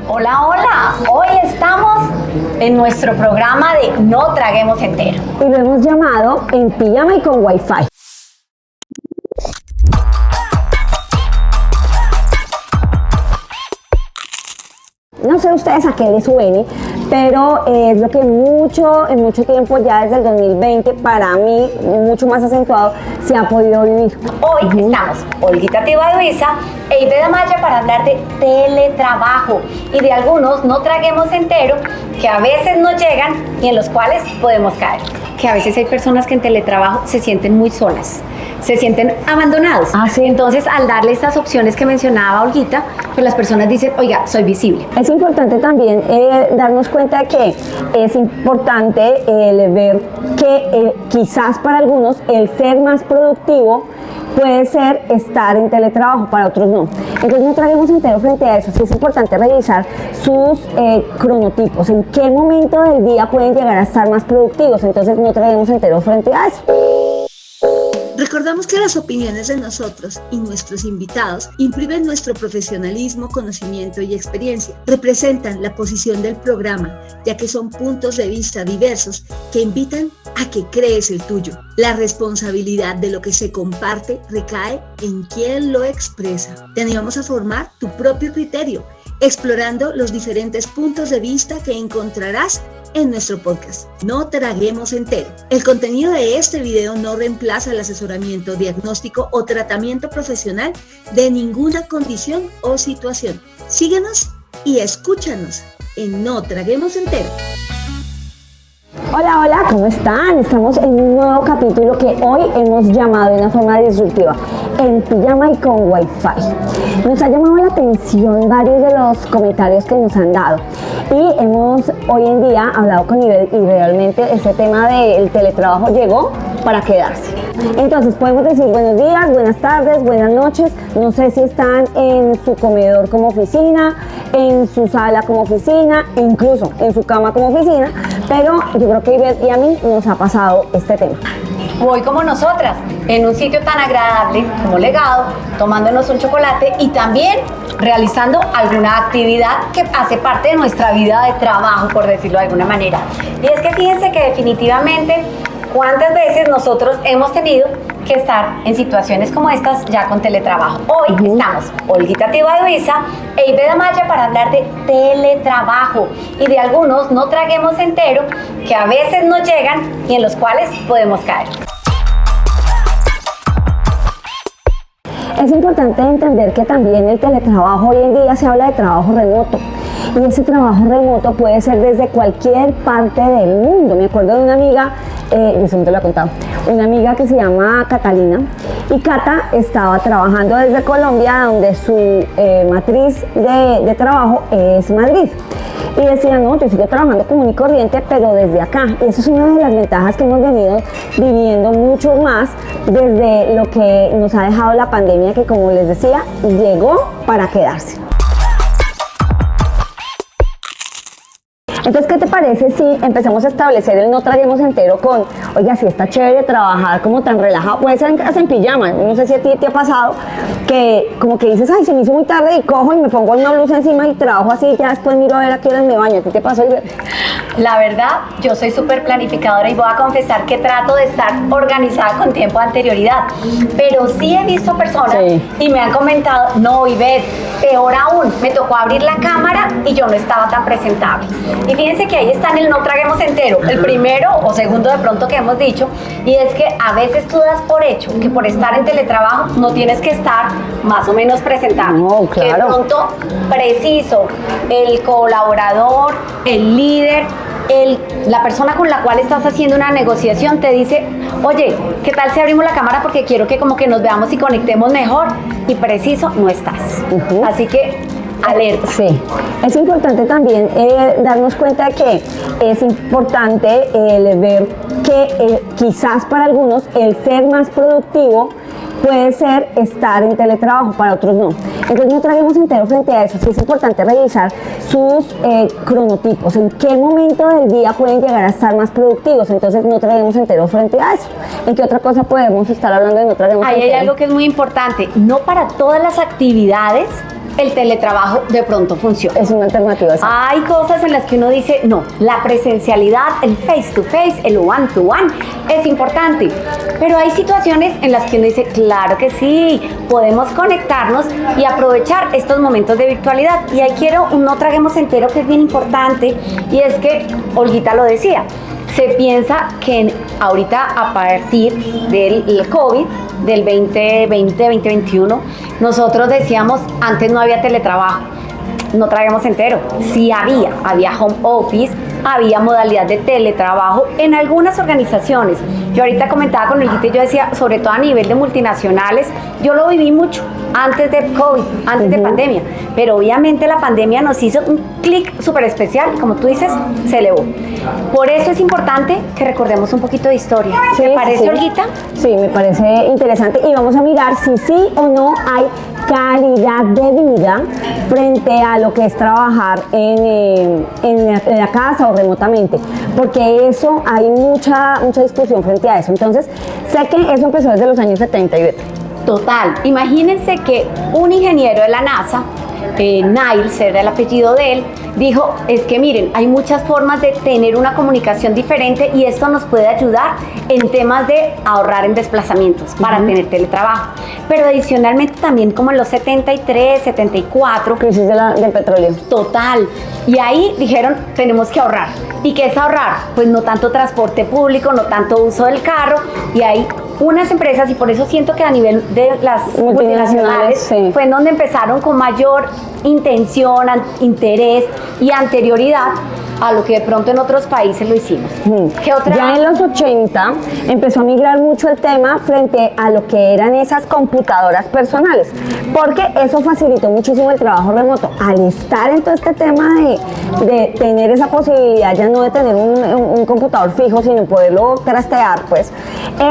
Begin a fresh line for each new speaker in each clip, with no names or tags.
Hola, hola. Hoy estamos en nuestro programa de No Traguemos Entero.
Y lo hemos llamado En Pijama y con Wi-Fi. No sé ustedes a qué les suene, pero es lo que en mucho tiempo, ya desde el 2020, para mí, mucho más acentuado, se ha podido vivir.
Hoy estamos Olguita Tibaduiza e Ibe Amaya para hablar de teletrabajo y de algunos no traguemos entero que a veces no llegan y en los cuales podemos caer. Que a veces hay personas que en teletrabajo se sienten muy solas, se sienten abandonados.
Sí.
Entonces, al darle estas opciones que mencionaba Olguita, pues las personas dicen, oiga, soy visible.
Es importante también darnos cuenta de que es importante ver que quizás para algunos el ser más productivo puede ser estar en teletrabajo, para otros no. Entonces no traguemos entero frente a eso. Sí es importante revisar sus cronotipos, en qué momento del día pueden llegar a estar más productivos. Entonces no traguemos entero frente a eso.
Recordamos que las opiniones de nosotros y nuestros invitados imprimen nuestro profesionalismo, conocimiento y experiencia. Representan la posición del programa, ya que son puntos de vista diversos que invitan a que crees el tuyo. La responsabilidad de lo que se comparte recae en quien lo expresa. Te animamos a formar tu propio criterio, explorando los diferentes puntos de vista que encontrarás en nuestro podcast. No traguemos entero. El contenido de este video no reemplaza el asesoramiento, diagnóstico o tratamiento profesional de ninguna condición o situación. Síguenos y escúchanos en No Traguemos Entero.
Hola, hola, ¿cómo están? Estamos en un nuevo capítulo que hoy hemos llamado de una forma disruptiva, En Pijama y con Wi-Fi. Nos ha llamado la atención varios de los comentarios que nos han dado y hemos hoy en día hablado con Ibe y realmente este tema del teletrabajo llegó para quedarse. Entonces podemos decir buenos días, buenas tardes, buenas noches. No sé si están en su comedor como oficina, en su sala como oficina, incluso en su cama como oficina, pero yo creo que a Ibe y a mí nos ha pasado este tema.
Hoy como nosotras, en un sitio tan agradable como Legado, tomándonos un chocolate y también realizando alguna actividad que hace parte de nuestra vida de trabajo, por decirlo de alguna manera. Y es que fíjense que definitivamente, ¿cuántas veces nosotros hemos tenido que estar en situaciones como estas ya con teletrabajo? Hoy estamos Olguita Tibaduiza e Ibe Amaya para hablar de teletrabajo y de algunos no traguemos entero que a veces no llegan y en los cuales podemos caer.
Es importante entender que también el teletrabajo, hoy en día se habla de trabajo remoto. Y ese trabajo remoto puede ser desde cualquier parte del mundo. Me acuerdo de una amiga, yo siempre lo he contado, una amiga que se llama Catalina, y Cata estaba trabajando desde Colombia, donde su matriz de trabajo es Madrid. Y decía, no, yo sigo trabajando común y corriente, pero desde acá. Y eso es una de las ventajas que hemos venido viviendo mucho más desde lo que nos ha dejado la pandemia, que como les decía, llegó para quedarse. Entonces, ¿qué te parece si empezamos a establecer el no traguemos entero con, oiga, si está chévere trabajar como tan relajado, puede ser hasta en pijama? No sé si a ti te ha pasado que como que dices, ay, se me hizo muy tarde y cojo y me pongo una blusa encima y trabajo así, ya después miro a ver a qué horas me baño. ¿A ti te pasó?
La verdad, yo soy súper planificadora y voy a confesar que trato de estar organizada con tiempo de anterioridad, pero sí he visto personas y me han comentado, no, Ivette, peor aún, me tocó abrir la cámara y yo no estaba tan presentable. Y fíjense que ahí está en el no traguemos entero, el primero o segundo de pronto que hemos dicho, y es que a veces tú das por hecho que por estar en teletrabajo no tienes que estar más o menos presentable.
No, claro.
Que de pronto preciso, el colaborador, el líder, la persona con la cual estás haciendo una negociación te dice, oye, ¿qué tal si abrimos la cámara porque quiero que como que nos veamos y conectemos mejor? Y preciso, no estás. Así que alerta.
Sí, es importante también darnos cuenta de que es importante ver que quizás para algunos el ser más productivo puede ser estar en teletrabajo, para otros no. Entonces no traguemos entero frente a eso. Sí es importante revisar sus cronotipos, en qué momento del día pueden llegar a estar más productivos. Entonces no traguemos entero frente a eso. ¿En qué otra cosa podemos estar hablando de no traguemos entero?
Ahí hay algo que es muy importante. No para todas las actividades el teletrabajo de pronto funciona.
Es una alternativa.
Hay cosas en las que uno dice, no, la presencialidad, el face to face, el one to one es importante. Pero hay situaciones en las que uno dice, claro que sí, podemos conectarnos y aprovechar estos momentos de virtualidad. Y ahí quiero un no traguemos entero que es bien importante, y es que Olguita lo decía, se piensa que ahorita a partir del COVID, del 2020-2021, nosotros decíamos, antes no había teletrabajo, no traguemos entero, sí había home office, había modalidad de teletrabajo en algunas organizaciones. Yo ahorita comentaba con Olguita y yo decía, sobre todo a nivel de multinacionales, yo lo viví mucho antes de COVID, antes de pandemia, pero obviamente la pandemia nos hizo un clic súper especial y como tú dices, se elevó. Por eso es importante que recordemos un poquito de historia. ¿Te parece, Olguita?
Sí, me parece interesante y vamos a mirar si sí o no hay calidad de vida frente a lo que es trabajar en la casa o remotamente, porque eso hay mucha discusión frente a eso. Entonces, sé que eso empezó desde los años 70 y Beto.
Total, imagínense que un ingeniero de la NASA, Niles era el apellido de él, dijo, es que miren, hay muchas formas de tener una comunicación diferente y esto nos puede ayudar en temas de ahorrar en desplazamientos para tener teletrabajo. Pero adicionalmente también como en los 73, 74.
Crisis del petróleo.
Total. Y ahí dijeron, tenemos que ahorrar. ¿Y qué es ahorrar? Pues no tanto transporte público, no tanto uso del carro, y ahí unas empresas, y por eso siento que a nivel de las multinacionales
sí,
fue en donde empezaron con mayor intención, interés y anterioridad a lo que de pronto en otros países lo hicimos. ¿Qué otra?
Ya en los 80 empezó a migrar mucho el tema frente a lo que eran esas computadoras personales, porque eso facilitó muchísimo el trabajo remoto. Al estar en todo este tema de tener esa posibilidad ya no de tener un computador fijo, sino poderlo trastear, pues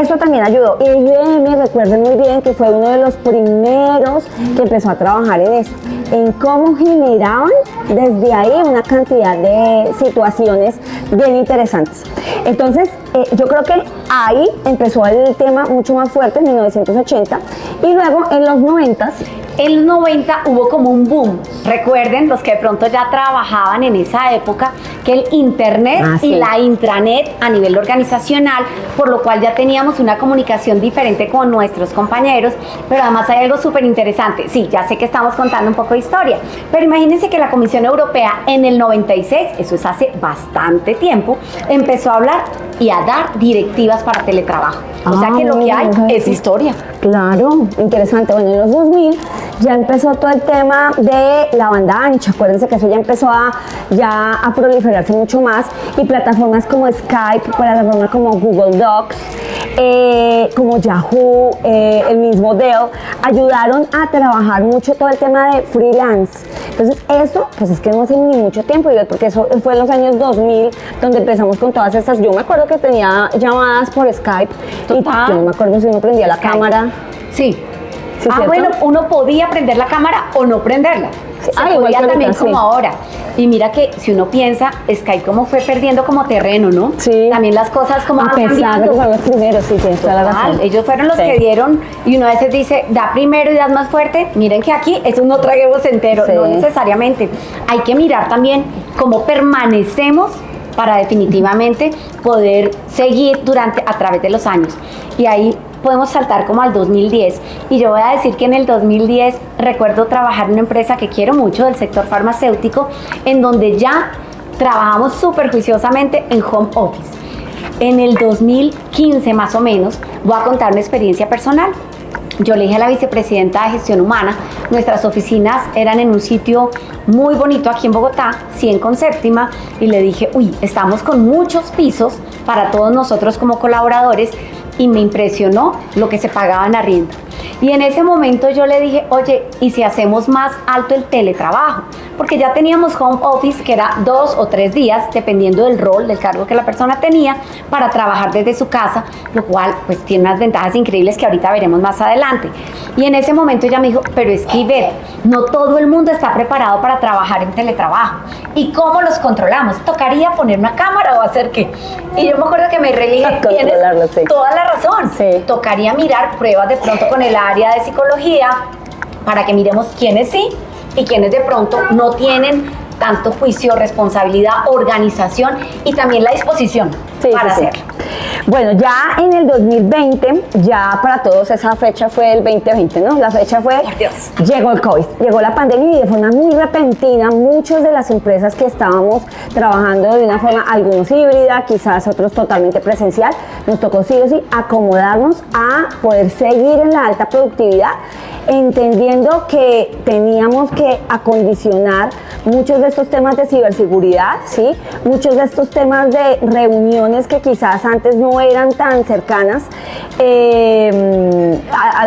eso también ayudó. Y IBM, recuerden muy bien que fue uno de los primeros que empezó a trabajar en esto, en cómo generaban desde ahí una cantidad de situaciones bien interesantes. Entonces, yo creo que ahí empezó el tema mucho más fuerte en 1980 y luego en los 90.
En los 90 hubo como un boom. Recuerden, los que de pronto ya trabajaban en esa época, que el internet y la intranet a nivel organizacional, por lo cual ya teníamos una comunicación diferente con nuestros compañeros, pero además hay algo súper interesante. Sí, ya sé que estamos contando un poco de historia, pero imagínense que la Comisión Europea en el 96, eso es hace bastante tiempo, empezó a hablar y a dar directivas para teletrabajo. O sea que lo que hay es historia.
Claro, interesante. Bueno, en los 2000 ya empezó todo el tema de la banda ancha. Acuérdense que eso ya empezó a proliferarse mucho más, y plataformas como Skype, plataformas como Google Docs, como Yahoo, el mismo Dell, ayudaron a trabajar mucho todo el tema de freelance. Entonces eso, pues es que no hace ni mucho tiempo, porque eso fue en los años 2000 donde empezamos con todas estas. Yo me acuerdo que tenía llamadas por Skype.
Total.
Y yo no me acuerdo si uno prendía la cámara.
Sí.
¿Sí, cierto?
Bueno, uno podía prender la cámara o no prenderla. Se
igual
podía
que
también
ahorita,
como ahora. Y mira que si uno piensa, Skype como fue perdiendo como terreno, ¿no?
Sí.
También las cosas como
a pesar de que fueron los primeros, sí, tienes toda la razón.
Ellos fueron los que dieron, y uno a veces dice, da primero y das más fuerte. Miren que aquí es un no traguemos entero, no necesariamente. Hay que mirar también cómo permanecemos para definitivamente poder seguir a través de los años. Y ahí podemos saltar como al 2010, y yo voy a decir que en el 2010 recuerdo trabajar en una empresa que quiero mucho del sector farmacéutico, en donde ya trabajamos súper juiciosamente en home office. En el 2015 más o menos, voy a contar una experiencia personal. Yo le dije a la vicepresidenta de gestión humana, nuestras oficinas eran en un sitio muy bonito aquí en Bogotá, 100 con séptima, y le dije, estamos con muchos pisos para todos nosotros como colaboradores, y me impresionó lo que se pagaba en arriendo. Y en ese momento yo le dije, oye, ¿y si hacemos más alto el teletrabajo? Porque ya teníamos home office, que era 2 o 3 días, dependiendo del rol, del cargo que la persona tenía, para trabajar desde su casa, lo cual pues tiene unas ventajas increíbles que ahorita veremos más adelante. Y en ese momento ella me dijo, pero es que Ivette, no todo el mundo está preparado para trabajar en teletrabajo. ¿Y cómo los controlamos? ¿Tocaría poner una cámara o hacer qué? Y yo me acuerdo que me reí, tienes toda la razón.
Sí.
Tocaría mirar pruebas de pronto con el área de psicología para que miremos quiénes sí y quienes de pronto no tienen tanto juicio, responsabilidad, organización y también la disposición para hacerlo.
Bueno, ya en el 2020, ya para todos esa fecha fue el 2020, ¿no? La fecha fue, llegó el COVID, llegó la pandemia y de forma muy repentina muchas de las empresas que estábamos trabajando de una forma, algunos híbrida, quizás otros totalmente presencial, nos tocó sí o sí acomodarnos a poder seguir en la alta productividad, entendiendo que teníamos que acondicionar muchos de estos temas de ciberseguridad, ¿sí? Muchos de estos temas de reuniones que quizás antes no eran tan cercanas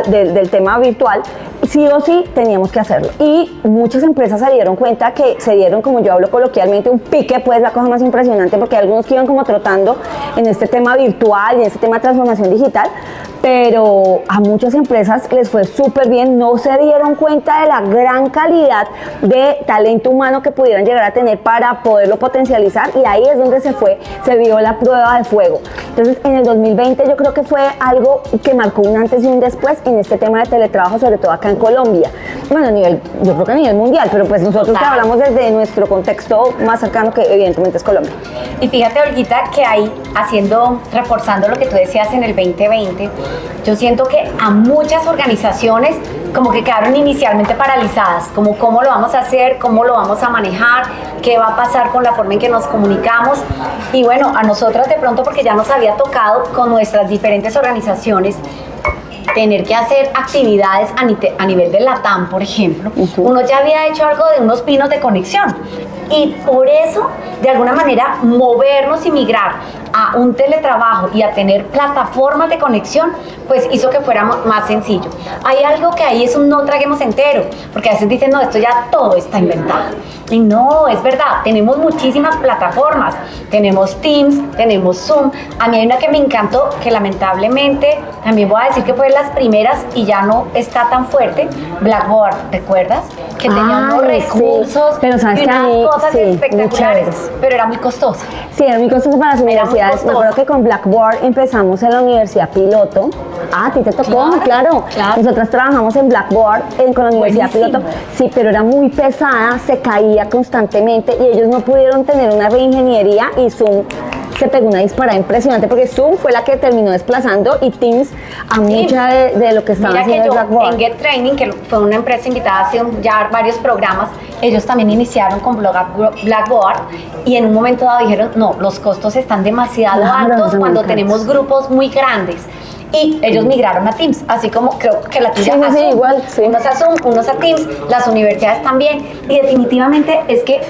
del tema virtual, sí o sí teníamos que hacerlo. Y muchas empresas se dieron cuenta que se dieron, como yo hablo coloquialmente, un pique, pues la cosa más impresionante, porque hay algunos que iban como trotando en este tema virtual y en este tema de transformación digital, pero a muchas empresas les fue súper bien, no se dieron cuenta de la gran calidad de talento humano que pudieran llegar a tener para poderlo potencializar, y ahí es donde se vio la prueba de fuego. Entonces en el 2020 yo creo que fue algo que marcó un antes y un después en este tema de teletrabajo, sobre todo acá en Colombia. Bueno, yo creo que a nivel mundial, pero pues nosotros que hablamos desde nuestro contexto más cercano, que evidentemente es Colombia.
Y fíjate, Olguita, que ahí reforzando lo que tú decías en el 2020, yo siento que a muchas organizaciones como que quedaron inicialmente paralizadas, como cómo lo vamos a hacer, cómo lo vamos a manejar, qué va a pasar con la forma en que nos comunicamos. Y bueno, a nosotras de pronto, porque ya nos había tocado con nuestras diferentes organizaciones tener que hacer actividades a nivel de LATAM, por ejemplo, uno ya había hecho algo de unos pinos de conexión, y por eso, de alguna manera, movernos y migrar a un teletrabajo y a tener plataformas de conexión, pues hizo que fuera más sencillo. Hay algo que ahí es un no traguemos entero, porque a veces dicen, no, esto ya todo está inventado. Y no, es verdad, tenemos muchísimas plataformas, tenemos Teams, tenemos Zoom. A mí hay una que me encantó, que lamentablemente, también voy a decir que fue de las primeras y ya no está tan fuerte, Blackboard, ¿recuerdas? Que tenía unos recursos,
sí, pero sabes
y unas cosas
sí,
espectaculares, pero era muy costosa.
Sí, era muy costosa para las universidades. Me acuerdo que con Blackboard empezamos en la Universidad Piloto. Ah, a ti te tocó, claro. Nosotras trabajamos en Blackboard con la Universidad Piloto. Sí, pero era muy pesada, se caía constantemente y ellos no pudieron tener una reingeniería, y Zoom se pegó una disparada impresionante, porque Zoom fue la que terminó desplazando y Teams a mucha de lo que estaban haciendo en Blackboard.
En Get Training, que fue una empresa invitada hace ya varios programas, ellos también iniciaron con Blackboard, y en un momento dado dijeron, no, los costos están demasiado altos cuando tenemos grupos muy grandes. Y ellos migraron a Teams, así como creo que la tuya a Zoom.
Igual, sí.
Unos a Zoom, unos a Teams, las universidades también, y definitivamente es que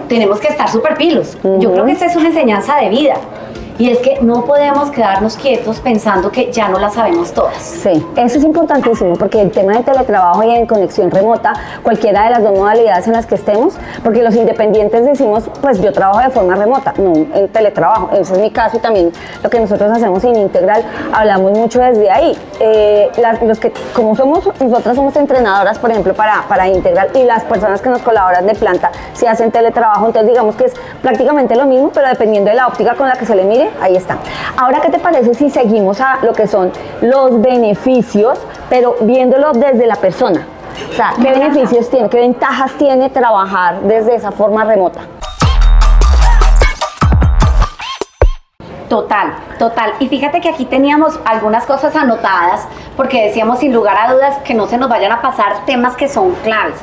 tenemos que estar súper pilos. Yo creo que esta es una enseñanza de vida. Y es que no podemos quedarnos quietos pensando que ya no la sabemos todas.
Sí, eso es importantísimo, porque el tema del teletrabajo y en conexión remota, cualquiera de las dos modalidades en las que estemos, porque los independientes decimos, pues yo trabajo de forma remota, no en teletrabajo. Ese es mi caso, y también lo que nosotros hacemos en Integral, hablamos mucho desde ahí. Los que, como nosotras somos entrenadoras, por ejemplo, para Integral, y las personas que nos colaboran de planta, si hacen teletrabajo, entonces digamos que es prácticamente lo mismo, pero dependiendo de la óptica con la que se le mire, ahí está. Ahora, ¿qué te parece si seguimos a lo que son los beneficios, pero viéndolo desde la persona? O sea, ¿qué beneficios tiene, qué ventajas tiene trabajar desde esa forma remota?
Total. Y fíjate que aquí teníamos algunas cosas anotadas, porque decíamos sin lugar a dudas que no se nos vayan a pasar temas que son claves.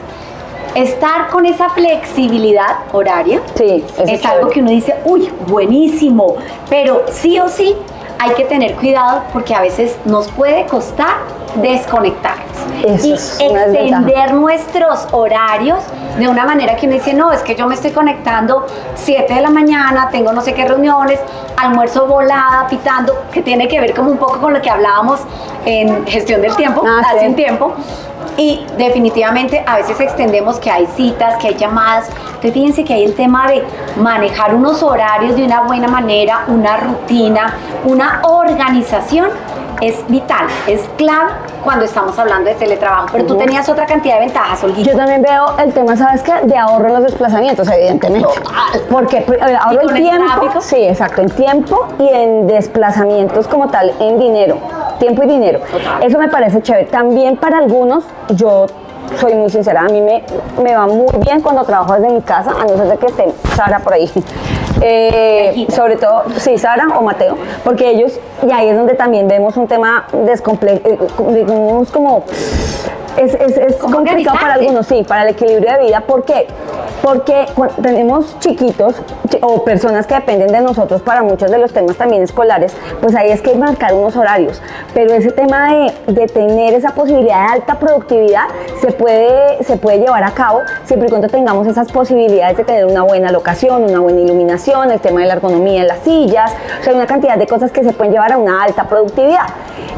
Estar con esa flexibilidad horaria,
sí,
es algo que uno dice, uy, buenísimo, pero sí o sí hay que tener cuidado, porque a veces nos puede costar desconectarnos y extender nuestros horarios de una manera que uno dice, no, es que yo me estoy conectando 7 de la mañana, tengo no sé qué reuniones, almuerzo volada, pitando, que tiene que ver como un poco con lo que hablábamos en gestión del tiempo, hace un tiempo. Y definitivamente a veces extendemos, que hay citas, que hay llamadas. Entonces fíjense que hay el tema de manejar unos horarios de una buena manera, una rutina, una organización. Es vital, es clave cuando estamos hablando de teletrabajo. Pero tú tenías otra cantidad de ventajas, Olguita.
Yo también veo el tema, ¿sabes qué? De ahorro en los desplazamientos, evidentemente. Porque ahorro el tiempo. Sí, exacto, en tiempo y en desplazamientos como tal, en dinero. Tiempo y dinero. Eso me parece chévere. También para algunos, yo soy muy sincera, a mí me va muy bien cuando trabajo desde mi casa, a no ser de que esté Sara por ahí. Sobre todo, sí, Sara o Mateo, porque ellos, y ahí es donde también vemos un tema digamos como... Es complicado para algunos, sí, para el equilibrio de vida. ¿Por qué? Porque cuando tenemos chiquitos o personas que dependen de nosotros para muchos de los temas también escolares, pues ahí es que hay que marcar unos horarios. Pero ese tema de tener esa posibilidad de alta productividad se puede llevar a cabo siempre y cuando tengamos esas posibilidades de tener una buena locación, una buena iluminación, el tema de la ergonomía en las sillas, o sea, una cantidad de cosas que se pueden llevar a una alta productividad.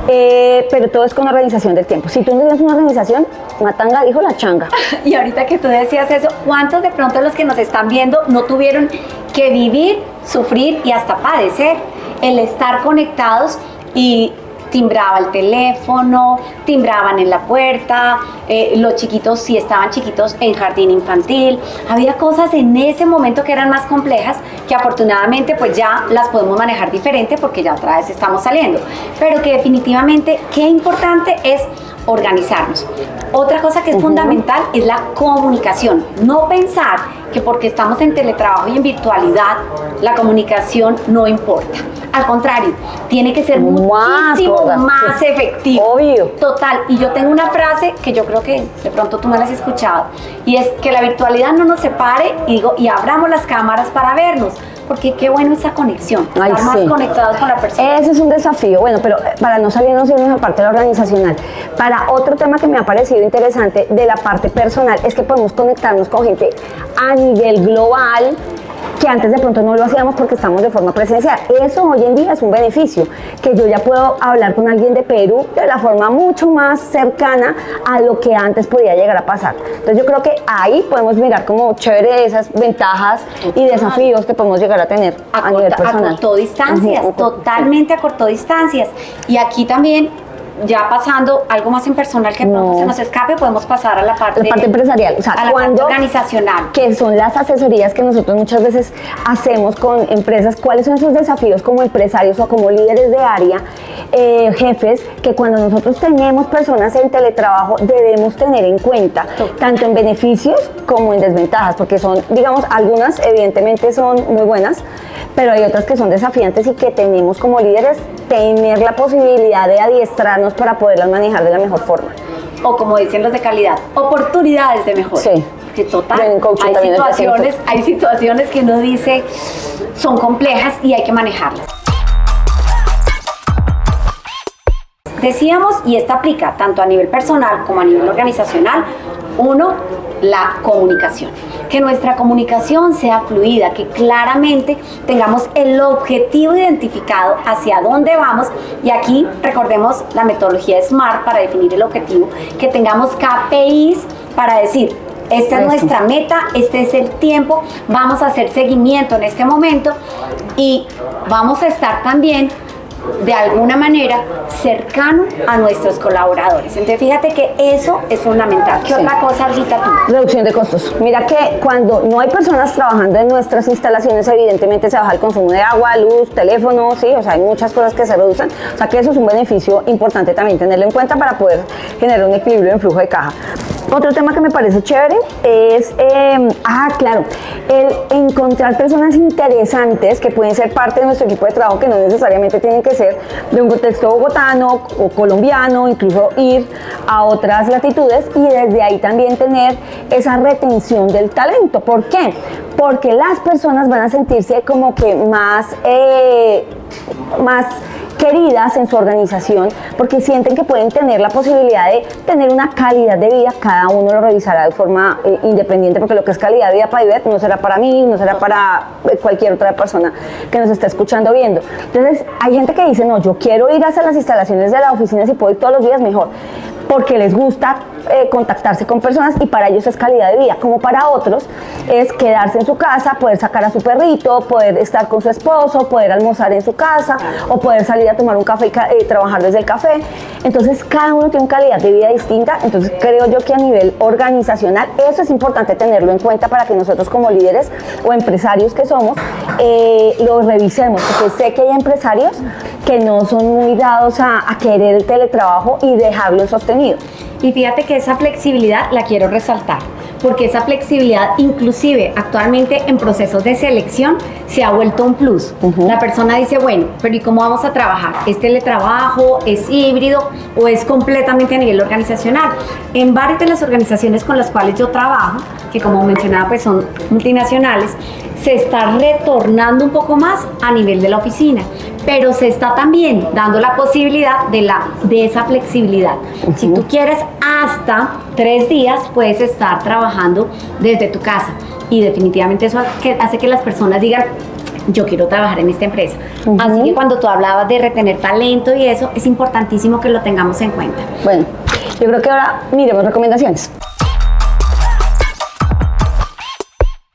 Pero todo es con organización del tiempo. Si tú no tienes una organización, matanga dijo la changa.
Y ahorita que tú decías eso, ¿cuántos de pronto los que nos están viendo no tuvieron que vivir, sufrir y hasta padecer el estar conectados y timbraba el teléfono, timbraban en la puerta, los chiquitos, si estaban chiquitos, en jardín infantil? Había cosas en ese momento que eran más complejas, que afortunadamente pues ya las podemos manejar diferente porque ya otra vez estamos saliendo, pero que definitivamente qué importante es organizarnos. Otra cosa que es fundamental es la comunicación. No pensar que porque estamos en teletrabajo y en virtualidad, la comunicación no importa. Al contrario, tiene que ser muchísimo más efectivo.
Obvio.
Total. Y yo tengo una frase que yo creo que de pronto tú me la has escuchado, y es que la virtualidad no nos separe y abramos las cámaras para vernos. Porque qué bueno esa conexión, estar más conectados con la persona.
Ese es un desafío, bueno, pero para no salirnos en la parte de la organizacional, para otro tema que me ha parecido interesante de la parte personal, es que podemos conectarnos con gente a nivel global, que antes de pronto no lo hacíamos porque estamos de forma presencial. Eso hoy en día es un beneficio, que yo ya puedo hablar con alguien de Perú de la forma mucho más cercana a lo que antes podía llegar a pasar. Entonces yo creo que ahí podemos mirar como chévere esas ventajas y desafíos que podemos llegar a tener a nivel personal.
Acortó distancias, totalmente acortó distancias. Y aquí también, ya pasando algo más en personal que pronto se nos escape, podemos pasar a la parte
empresarial, o sea,
a la parte organizacional,
que son las asesorías que nosotros muchas veces hacemos con empresas. ¿Cuáles son esos desafíos como empresarios o como líderes de área, jefes, que cuando nosotros tenemos personas en teletrabajo debemos tener en cuenta, tanto en beneficios como en desventajas? Porque son, digamos, algunas evidentemente son muy buenas, pero hay otras que son desafiantes y que tenemos como líderes tener la posibilidad de adiestrarnos para poderlas manejar de la mejor forma.
O como dicen los de calidad, oportunidades de mejora.
Sí.
Que total, hay situaciones que uno dice son complejas y hay que manejarlas. Decíamos, y esta aplica tanto a nivel personal como a nivel organizacional, uno, la comunicación. Que nuestra comunicación sea fluida, que claramente tengamos el objetivo identificado hacia dónde vamos, y aquí recordemos la metodología SMART para definir el objetivo, que tengamos KPIs para decir, esta es nuestra meta, este es el tiempo, vamos a hacer seguimiento en este momento y vamos a estar también de alguna manera cercano a nuestros colaboradores. Entonces fíjate que eso es fundamental. ¿Qué otra cosa, Rita, tú?
Reducción de costos. Mira que cuando no hay personas trabajando en nuestras instalaciones, evidentemente se baja el consumo de agua, luz, teléfono, sí, o sea, hay muchas cosas que se reducen. O sea que eso es un beneficio importante también tenerlo en cuenta para poder generar un equilibrio en flujo de caja. Otro tema que me parece chévere es, claro, el encontrar personas interesantes que pueden ser parte de nuestro equipo de trabajo, que no necesariamente tienen que ser de un contexto bogotano o colombiano, incluso ir a otras latitudes, y desde ahí también tener esa retención del talento. ¿Por qué? Porque las personas van a sentirse como que más queridas en su organización, porque sienten que pueden tener la posibilidad de tener una calidad de vida. Cada uno lo revisará de forma independiente, porque lo que es calidad de vida para Ivette no será para mí, no será para cualquier otra persona que nos esté escuchando, viendo. Entonces hay gente que dice, no, yo quiero ir hacia las instalaciones de la oficina, si puedo ir todos los días mejor, porque les gusta contactarse con personas y para ellos es calidad de vida. Como para otros es quedarse en su casa, poder sacar a su perrito, poder estar con su esposo, poder almorzar en su casa o poder salir a tomar un café y trabajar desde el café. Entonces cada uno tiene una calidad de vida distinta. Entonces creo yo que a nivel organizacional eso es importante tenerlo en cuenta para que nosotros como líderes o empresarios que somos lo revisemos, porque sé que hay empresarios que no son muy dados a querer el teletrabajo y dejarlo sostenido.
Y fíjate que esa flexibilidad la quiero resaltar, porque esa flexibilidad inclusive actualmente en procesos de selección se ha vuelto un plus. La persona dice, bueno, pero ¿y cómo vamos a trabajar? ¿Es teletrabajo? ¿Es híbrido? ¿O es completamente a nivel organizacional? En varias de las organizaciones con las cuales yo trabajo, que como mencionaba pues son multinacionales, se está retornando un poco más a nivel de la oficina, pero se está también dando la posibilidad de esa flexibilidad. Si tú quieres, hasta 3 días puedes estar trabajando desde tu casa, y definitivamente eso hace que las personas digan, yo quiero trabajar en esta empresa. Así que cuando tú hablabas de retener talento y eso, es importantísimo que lo tengamos en cuenta.
Bueno, yo creo que ahora miremos recomendaciones.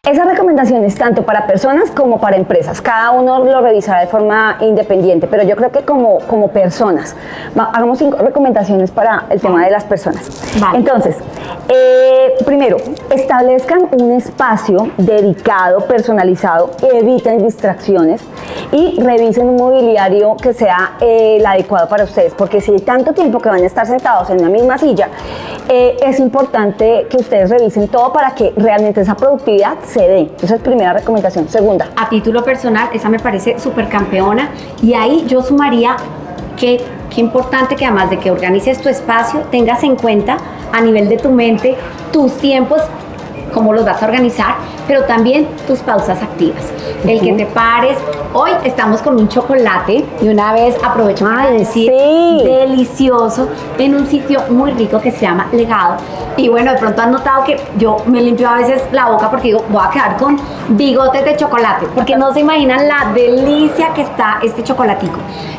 Esas recomendaciones tanto para personas como para empresas, cada uno lo revisará de forma independiente, pero yo creo que como personas, hagamos 5 recomendaciones para el tema de las personas.
Vale.
Entonces, primero, establezcan un espacio dedicado, personalizado, eviten distracciones y revisen un mobiliario que sea el adecuado para ustedes, porque si hay tanto tiempo que van a estar sentados en una misma silla, es importante que ustedes revisen todo para que realmente esa productividad se dé. Entonces, primera recomendación. Segunda,
A título personal, esa me parece súper campeona, y ahí yo sumaría que qué importante que además de que organices tu espacio, tengas en cuenta a nivel de tu mente tus tiempos, cómo los vas a organizar, pero también tus pausas activas. El que te pares. Hoy estamos con un chocolate, y una vez aprovecho para decir,
sí,
delicioso, en un sitio muy rico que se llama Legado. Y bueno, de pronto han notado que yo me limpio a veces la boca porque digo, voy a quedar con bigotes de chocolate, porque no se imaginan la delicia que está este chocolatico.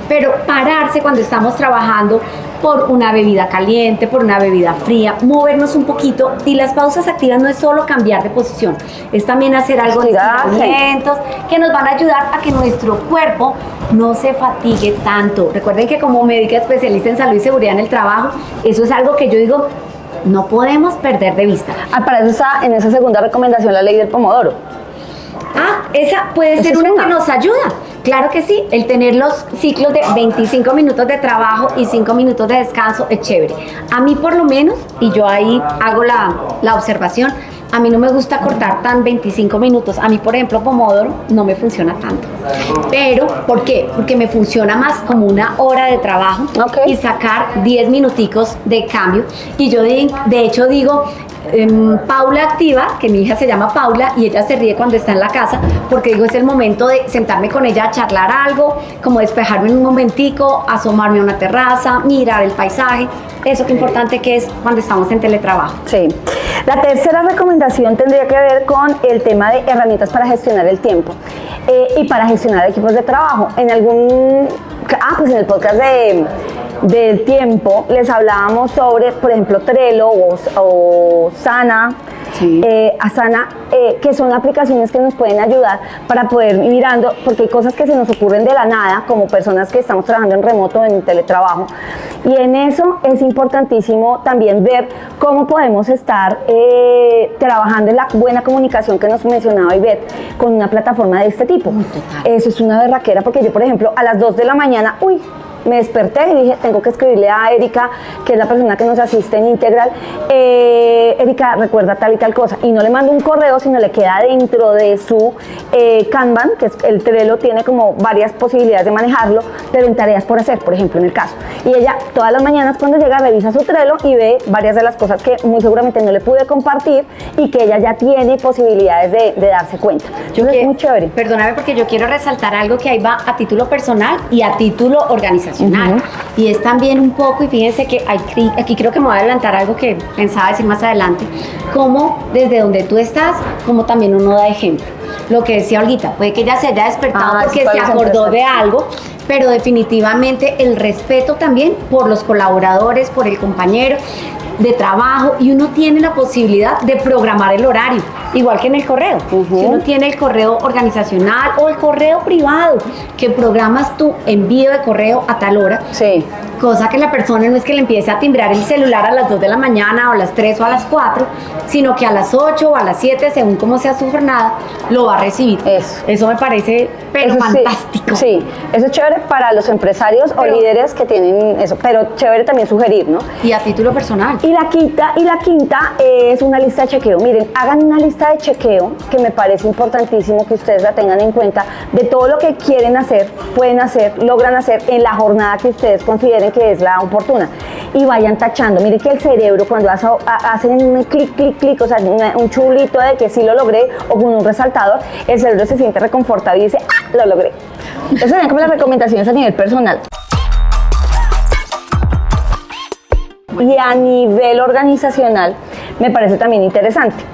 Pero pararse cuando estamos trabajando por una bebida caliente, por una bebida fría, movernos un poquito, y las pausas activas no es solo cambiar de posición, es también hacer algo de estiramientos que nos van a ayudar a que nuestro cuerpo no se fatigue tanto. Recuerden que como médica especialista en salud y seguridad en el trabajo, eso es algo que yo digo, no podemos perder de vista.
para eso está en esa segunda recomendación la ley del pomodoro.
Esa puede ser una que nos ayuda. Claro que sí, el tener los ciclos de 25 minutos de trabajo y 5 minutos de descanso es chévere. A mí por lo menos, y yo ahí hago la observación, a mí no me gusta cortar tan 25 minutos. A mí, por ejemplo, Pomodoro no me funciona tanto. Pero, ¿por qué? Porque me funciona más como una hora de trabajo y sacar 10 minuticos de cambio. Y yo de hecho digo, Paula activa, que mi hija se llama Paula y ella se ríe cuando está en la casa, porque digo, es el momento de sentarme con ella a charlar algo, como despejarme en un momentico, asomarme a una terraza, mirar el paisaje. Eso que importante que es cuando estamos en teletrabajo.
Sí. La tercera recomendación tendría que ver con el tema de herramientas para gestionar el tiempo y para gestionar equipos de trabajo. En pues en el podcast del tiempo les hablábamos sobre, por ejemplo, Trello o Asana, Asana, que son aplicaciones que nos pueden ayudar para poder ir mirando, porque hay cosas que se nos ocurren de la nada, como personas que estamos trabajando en remoto, en teletrabajo, y en eso es importantísimo también ver cómo podemos estar trabajando en la buena comunicación que nos mencionaba Ivette con una plataforma de este tipo. Eso es una berraquera, porque yo, por ejemplo, a las 2 de la mañana, me desperté y dije, tengo que escribirle a Erika, que es la persona que nos asiste en Integral, Erika, recuerda tal y tal cosa, y no le mando un correo, sino le queda dentro de su Kanban, que es el Trello, tiene como varias posibilidades de manejarlo, pero en tareas por hacer, por ejemplo, en el caso. Y ella todas las mañanas cuando llega revisa su Trello y ve varias de las cosas que muy seguramente no le pude compartir y que ella ya tiene posibilidades de darse cuenta. Entonces es muy chévere.
Perdóname, porque yo quiero resaltar algo que ahí va a título personal y a título organizacional. Y es también un poco, y fíjense que aquí creo que me voy a adelantar algo que pensaba decir más adelante, como desde donde tú estás, como también uno da ejemplo. Lo que decía Olguita, puede que ella se haya despertado porque se acordó de algo, pero definitivamente el respeto también por los colaboradores, por el compañero de trabajo, y uno tiene la posibilidad de programar el horario, igual que en el correo. Si uno tiene el correo organizacional o el correo privado, que programas tu envío de correo a tal hora, cosa que la persona no es que le empiece a timbrar el celular a las 2 de la mañana o a las 3 o a las 4, sino que a las 8 o a las 7, según cómo sea su jornada, lo va a recibir. Eso me parece pero
eso
fantástico.
Sí, eso es chévere para los empresarios o líderes que tienen eso, pero chévere también sugerir, ¿no?
Y a título personal.
Y la quinta es una lista de chequeo. Miren, hagan una lista de chequeo que me parece importantísimo que ustedes la tengan en cuenta de todo lo que quieren hacer, pueden hacer, logran hacer en la jornada que ustedes consideren que es la oportuna. Y vayan tachando. Miren que el cerebro cuando hacen un clic, clic, clic, o sea, un chulito de que sí lo logré o con un resaltador, el cerebro se siente reconfortado y dice, ¡ah, lo logré! Esas serían como las recomendaciones a nivel personal. Y a nivel organizacional, me parece también interesante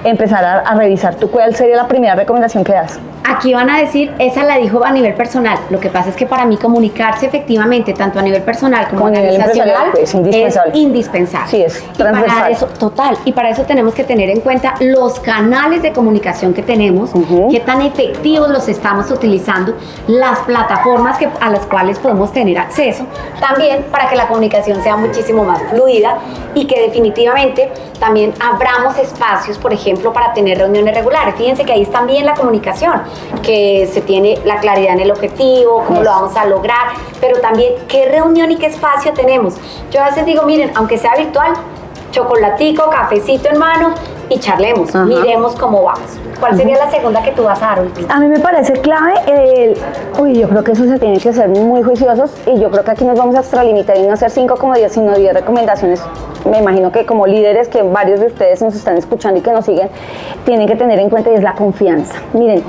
empezar a revisar. ¿Tú cuál sería la primera recomendación que das?
Aquí van a decir, esa la dijo a nivel personal. Lo que pasa es que para mí comunicarse efectivamente, tanto a nivel personal como
a nivel
organizacional,
es indispensable.
Es indispensable.
Sí, es transversal.
Y para eso, total, y para eso tenemos que tener en cuenta los canales de comunicación que tenemos, qué tan efectivos los estamos utilizando, las plataformas a las cuales podemos tener acceso, también para que la comunicación sea muchísimo más fluida y que definitivamente también abramos espacios, por ejemplo, para tener reuniones regulares. Fíjense que ahí está también la comunicación, que se tiene la claridad en el objetivo, cómo lo vamos a lograr, pero también qué reunión y qué espacio tenemos. Yo a veces digo, miren, aunque sea virtual, chocolatico, cafecito en mano y charlemos, miremos cómo vamos. ¿Cuál sería la segunda que tú vas a dar, Olga?
A mí me parece clave yo creo que eso se tiene que ser muy juiciosos y yo creo que aquí nos vamos a extralimitar y no hacer 5 como 10, sino 10 recomendaciones. Me imagino que como líderes, que varios de ustedes nos están escuchando y que nos siguen, tienen que tener en cuenta y es la confianza. Miren,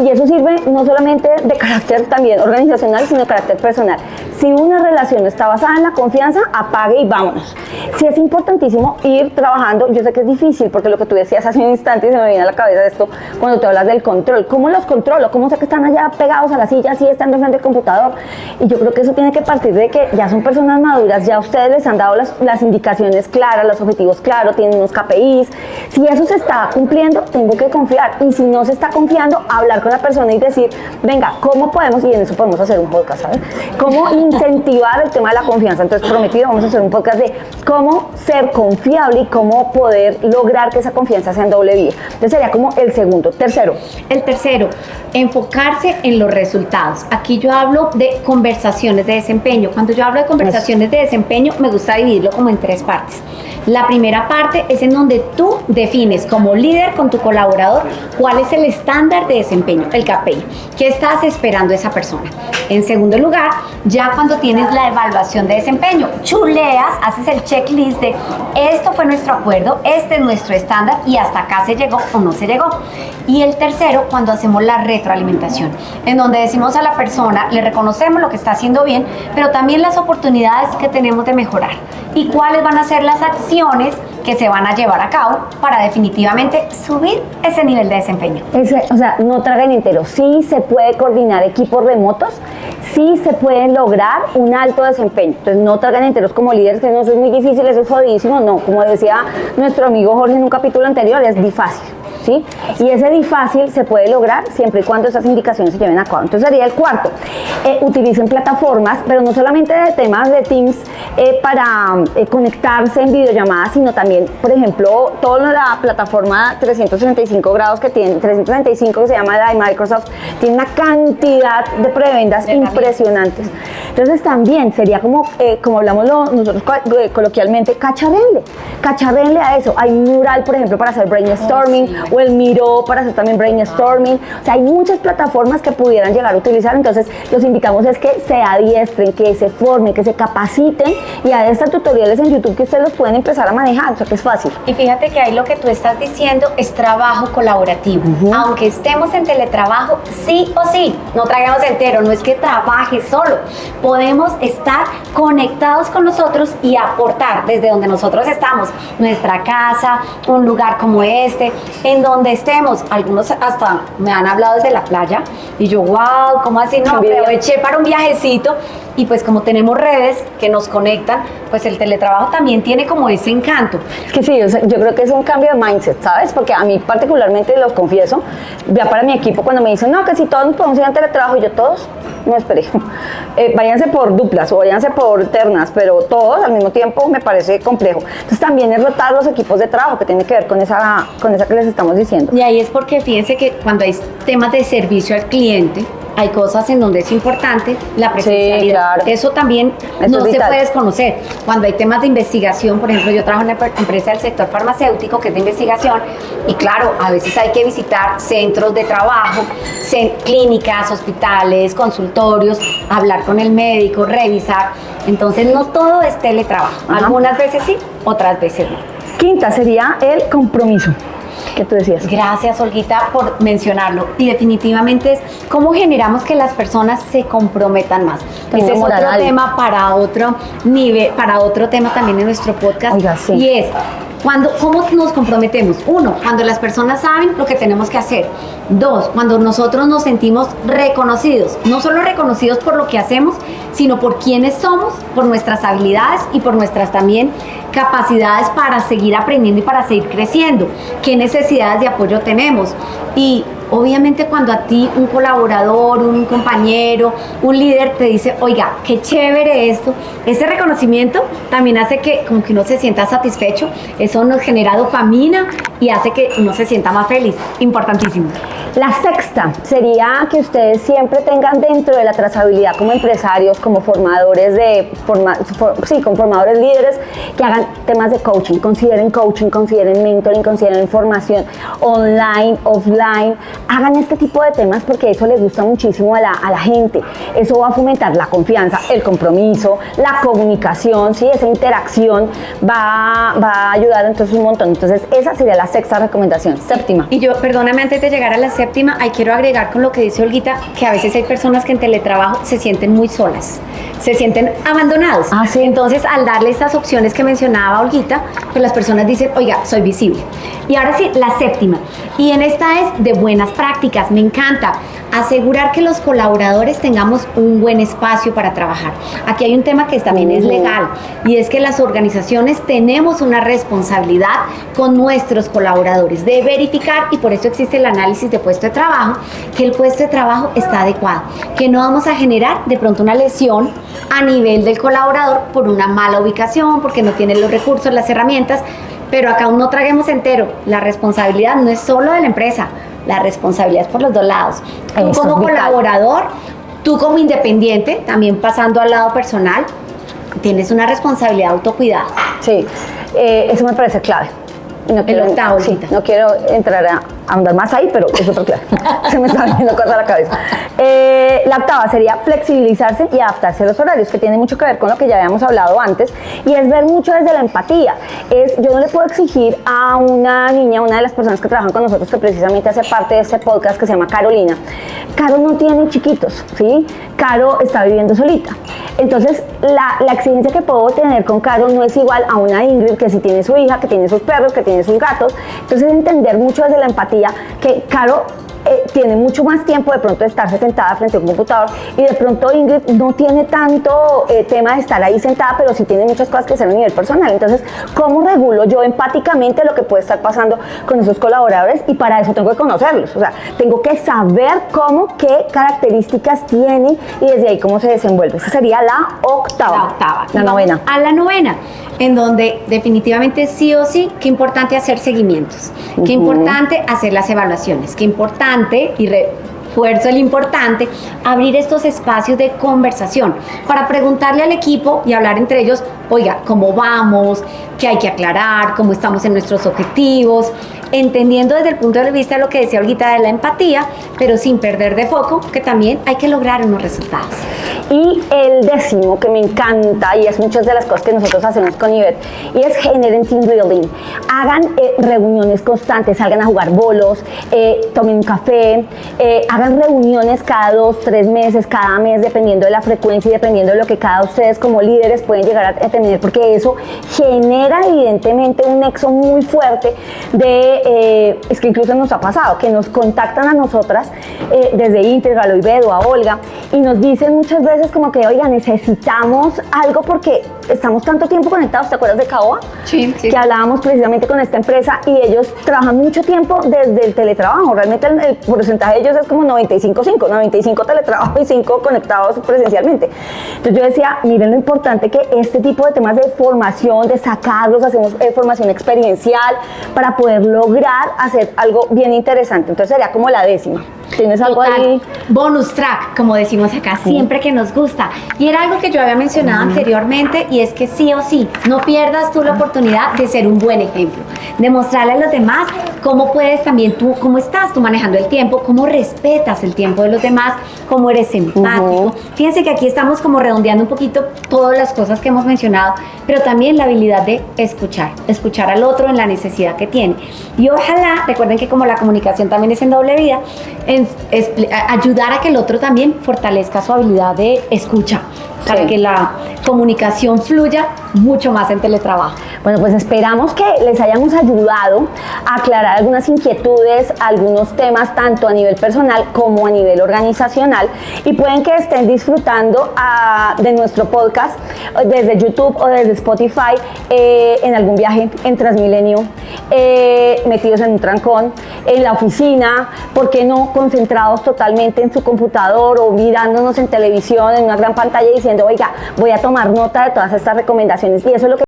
y eso sirve no solamente de carácter también organizacional, sino de carácter personal. Si una relación está basada en la confianza, apague y vámonos. Sí es importantísimo ir trabajando, yo sé que es difícil, porque lo que tú decías hace un instante y se me viene a la cabeza esto, cuando te hablas del control, ¿cómo los controlo? ¿Cómo sé que están allá pegados a la silla, así estando frente al computador? Y yo creo que eso tiene que partir de que ya son personas maduras, ya ustedes les han dado las indicaciones claras, los objetivos claros, tienen unos KPIs. Si eso se está cumpliendo, tengo que confiar. Y si no se está confiando, hablar con la persona y decir, venga, ¿cómo podemos? Y en eso podemos hacer un podcast, ¿sabes? ¿Cómo incentivar el tema de la confianza? Entonces, prometido, vamos a hacer un podcast de cómo ser confiable y cómo poder lograr que esa confianza sea en doble vía. Entonces, sería como el segundo. Tercero.
El tercero, enfocarse en los resultados. Aquí yo hablo de conversaciones de desempeño. Cuando yo hablo de conversaciones de desempeño, me gusta dividirlo como en 3 partes. La primera parte es en donde tú defines como líder con tu colaborador cuál es el estándar de desempeño, el KPI. ¿Qué estás esperando de esa persona? En segundo lugar, ya cuando tienes la evaluación de desempeño, chuleas, haces el checklist de esto fue nuestro acuerdo, este es nuestro estándar y hasta acá se llegó o no se llegó. Y el tercero, cuando hacemos la retroalimentación, en donde decimos a la persona, le reconocemos lo que está haciendo bien, pero también las oportunidades que tenemos de mejorar y cuáles van a ser las acciones que se van a llevar a cabo para definitivamente subir ese nivel de desempeño.
O sea, no traguen entero. Sí se puede coordinar equipos remotos, sí se puede lograr un alto desempeño. Entonces, no traguen enteros como líderes, que no, eso es muy difícil, eso es jodidísimo. No, como decía nuestro amigo Jorge en un capítulo anterior, es difícil. ¿Sí? Y ese difícil se puede lograr siempre y cuando esas indicaciones se lleven a cabo. Entonces sería el cuarto. Utilicen plataformas, pero no solamente de temas de Teams para conectarse en videollamadas, sino también, por ejemplo, toda la plataforma 365 grados que tiene, 365 que se llama la de Microsoft, tiene una cantidad de prebendas impresionantes. Entonces también sería como hablamos nosotros coloquialmente, cacharrenle a eso. Hay un mural, por ejemplo, para hacer brainstorming, o el Miro para hacer también brainstorming. O sea, hay muchas plataformas que pudieran llegar a utilizar. Entonces, los invitamos es que se adiestren, que se formen, que se capaciten, y hay estos tutoriales en YouTube que ustedes los pueden empezar a manejar, o sea que es fácil.
Y fíjate que ahí lo que tú estás diciendo es trabajo colaborativo. Aunque estemos en teletrabajo, sí o sí, no traigamos entero, no es que trabaje solo. Podemos estar conectados con nosotros y aportar desde donde nosotros estamos, nuestra casa, un lugar como este, en donde estemos. Algunos hasta me han hablado desde la playa y yo, wow, ¿cómo así? No, aproveché para un viajecito y pues como tenemos redes que nos conectan, pues el teletrabajo también tiene como ese encanto.
Es que sí, o sea, yo creo que es un cambio de mindset, ¿sabes? Porque a mí particularmente, lo confieso, ya para mi equipo cuando me dicen, no, que si todos nos podemos ir a teletrabajo, y yo todos, no esperé, váyanse por duplas o váyanse por ternas, pero todos al mismo tiempo me parece complejo. Entonces también es rotar los equipos de trabajo, que tiene que ver con esa que les estamos diciendo.
Y ahí es porque fíjense que cuando hay temas de servicio al cliente, hay cosas en donde es importante la presencialidad.
Sí, claro.
Eso también
Eso
no
es
se
vital.
puede desconocer. Cuando hay temas de investigación, por ejemplo, yo trabajo en una empresa del sector farmacéutico que es de investigación y claro, a veces hay que visitar centros de trabajo, clínicas, hospitales, consultorios, hablar con el médico, revisar. Entonces no todo es teletrabajo.
Ajá.
Algunas veces sí, otras veces no.
Quinta sería el compromiso, que tú decías.
Gracias, Olguita, por mencionarlo. Y definitivamente es cómo generamos que las personas se comprometan más.
Tengo
Ese es otro
moral.
tema para otro nivel, para otro tema también en nuestro podcast.
Oiga, sí.
Y es ¿cómo nos comprometemos? 1, cuando las personas saben lo que tenemos que hacer. 2, cuando nosotros nos sentimos reconocidos. No solo reconocidos por lo que hacemos, sino por quiénes somos, por nuestras habilidades y por nuestras también capacidades para seguir aprendiendo y para seguir creciendo. ¿Qué necesidades de apoyo tenemos? Y obviamente cuando a ti un colaborador, un compañero, un líder te dice, oiga, qué chévere esto, ese reconocimiento también hace que como que uno se sienta satisfecho, eso nos genera dopamina y hace que uno se sienta más feliz. Importantísimo.
La sexta sería que ustedes siempre tengan dentro de la trazabilidad como empresarios, como formadores como formadores líderes, que hagan temas de coaching, consideren mentoring, consideren formación online, offline, hagan este tipo de temas porque eso les gusta muchísimo a la gente. Eso va a fomentar la confianza, el compromiso, la comunicación, ¿sí? Esa interacción va a ayudar entonces un montón. Entonces esa sería la sexta recomendación. Séptima.
Y yo, perdóname, antes de llegar a la séptima, ahí quiero agregar con lo que dice Olguita, que a veces hay personas que en teletrabajo se sienten muy solas, se sienten abandonados.
Ah, sí.
Entonces, al darle estas opciones que mencionaba Olguita, pues las personas dicen, oiga, soy visible. Y ahora sí, la séptima. Y en esta es de buenas prácticas, me encanta. Asegurar que los colaboradores tengamos un buen espacio para trabajar. Aquí hay un tema que también es legal, y es que las organizaciones tenemos una responsabilidad con nuestros colaboradores de verificar, y por eso existe el análisis de puesto de trabajo, que el puesto de trabajo está adecuado, que no vamos a generar de pronto una lesión a nivel del colaborador por una mala ubicación, porque no tiene los recursos, las herramientas, pero acá no traguemos entero, la responsabilidad no es solo de la empresa, la responsabilidad es por los dos lados. Tú
Eso
como
es vital.
colaborador, tú como independiente, también pasando al lado personal, tienes una responsabilidad de autocuidado.
Sí, eso me parece clave. No quiero,
octavo,
sí,
Lita.
no quiero entrar a ahondar más ahí, pero es otro clave. Se me está viendo cosas a la cabeza. La octava sería flexibilizarse y adaptarse a los horarios, que tiene mucho que ver con lo que ya habíamos hablado antes, y es ver mucho desde la empatía. Yo no le puedo exigir a una niña, una de las personas que trabajan con nosotros, que precisamente hace parte de este podcast, que se llama Carolina. Caro no tiene chiquitos, ¿sí? Caro está viviendo solita. Entonces, la exigencia que puedo tener con Caro no es igual a una Ingrid, que sí tiene su hija, que tiene sus perros, que tiene sus gatos. Entonces, entender mucho desde la empatía que Caro tiene mucho más tiempo de pronto de estarse sentada frente a un computador, y de pronto Ingrid no tiene tanto tema de estar ahí sentada, pero sí tiene muchas cosas que hacer a nivel personal. Entonces, ¿cómo regulo yo empáticamente lo que puede estar pasando con esos colaboradores? Y para eso tengo que conocerlos, o sea, tengo que saber qué características tienen y desde ahí cómo se desenvuelve. Esa sería la octava.
La octava.
La
Y
novena.
vamos a la novena, en donde definitivamente sí o sí, qué importante hacer seguimientos, qué importante hacer las evaluaciones, qué importante, y refuerzo el importante, abrir estos espacios de conversación para preguntarle al equipo y hablar entre ellos, oiga, ¿cómo vamos? ¿Qué hay que aclarar? ¿Cómo estamos en nuestros objetivos? Entendiendo desde el punto de vista de lo que decía Olguita de la empatía, pero sin perder de foco que también hay que lograr unos resultados.
Y el décimo, que me encanta, y es muchas de las cosas que nosotros hacemos con Ivette, y es generen team building. Hagan reuniones constantes, salgan a jugar bolos, tomen un café, hagan reuniones cada 2, 3 meses, cada mes, dependiendo de la frecuencia y dependiendo de lo que cada ustedes como líderes pueden llegar a tener, porque eso genera evidentemente un nexo muy fuerte es que incluso nos ha pasado, que nos contactan a nosotras desde Integral o Ivette o a Olga, y nos dicen muchas veces veces como que, oiga, necesitamos algo porque estamos tanto tiempo conectados. ¿Te acuerdas de Caoa?
Sí, sí.
Que hablábamos precisamente con esta empresa y ellos trabajan mucho tiempo desde el teletrabajo. Realmente el porcentaje de ellos es como 95-5, 95 teletrabajo y 5 conectados presencialmente. Entonces yo decía, miren lo importante que este tipo de temas de formación, de sacarlos, hacemos formación experiencial para poder lograr hacer algo bien interesante. Entonces sería como la 10ª. ¿Tienes algo ahí?
Bonus track, como decimos acá, siempre que nos gusta. Y era algo que yo había mencionado anteriormente, y es que sí o sí, no pierdas tú la oportunidad de ser un buen ejemplo, de mostrarle a los demás cómo puedes también tú, cómo estás tú manejando el tiempo, cómo respetas el tiempo de los demás, cómo eres empático. Fíjense que aquí estamos como redondeando un poquito todas las cosas que hemos mencionado, pero también la habilidad de escuchar al otro en la necesidad que tiene. Y ojalá, recuerden que como la comunicación también es en doble vida, ayudar a que el otro también fortalezca su habilidad de escucha, para que la comunicación fluya mucho más en teletrabajo.
Bueno, pues esperamos que les hayamos ayudado a aclarar algunas inquietudes, algunos temas tanto a nivel personal como a nivel organizacional, y pueden que estén disfrutando de nuestro podcast desde YouTube o desde Spotify en algún viaje en Transmilenio, metidos en un trancón, en la oficina, ¿por qué no concentrados totalmente en su computador o mirándonos en televisión en una gran pantalla diciendo, oiga, voy a tomar nota de todas estas recomendaciones? Y eso es lo que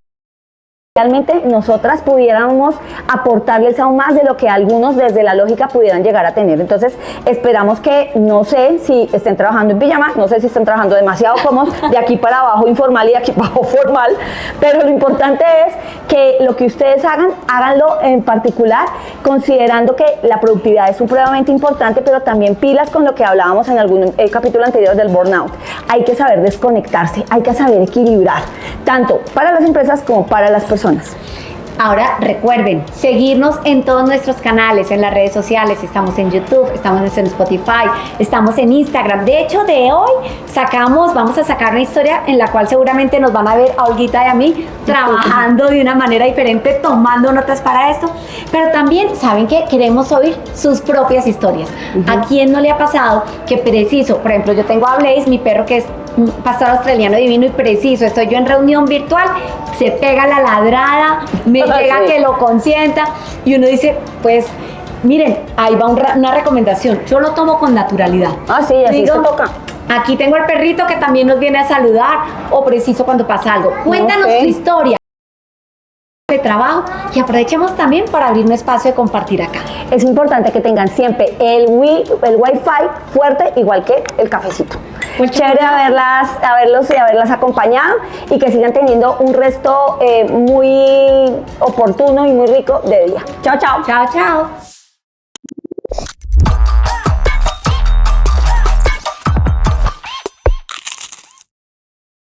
realmente nosotras pudiéramos aportarles aún más de lo que algunos desde la lógica pudieran llegar a tener. Entonces esperamos que, no sé si estén trabajando en pijama, no sé si están trabajando demasiado cómodos, de aquí para abajo informal y de aquí para abajo formal, pero lo importante es que lo que ustedes hagan, háganlo en particular considerando que la productividad es supremamente importante, pero también pilas con lo que hablábamos en algún capítulo anterior del burnout. Hay que saber desconectarse, hay que saber equilibrar, tanto para las empresas como para las personas.
Ahora recuerden seguirnos en todos nuestros canales, en las redes sociales. Estamos en YouTube, estamos en Spotify, estamos en Instagram. De hecho, de hoy vamos a sacar una historia en la cual seguramente nos van a ver a Olguita y a mí trabajando de una manera diferente, tomando notas para esto. Pero también, ¿saben qué? Queremos oír sus propias historias. ¿A quién no le ha pasado que preciso? Por ejemplo, yo tengo a Blaze, mi perro, que es un pastor australiano divino, y preciso, estoy yo en reunión virtual, se pega la ladrada, me llega que lo consienta, y uno dice, pues miren, ahí va una recomendación, yo lo tomo con naturalidad.
Ah, sí, así se toca.
Aquí tengo el perrito que también nos viene a saludar, o preciso cuando pasa algo. Cuéntanos tu historia de trabajo, y aprovechemos también para abrir un espacio de compartir acá.
Es importante que tengan siempre el Wi-Fi fuerte, igual que el cafecito. Muy chévere haberlas acompañado, y que sigan teniendo un resto muy oportuno y muy rico de día. Chao, chao.
Chao, chao.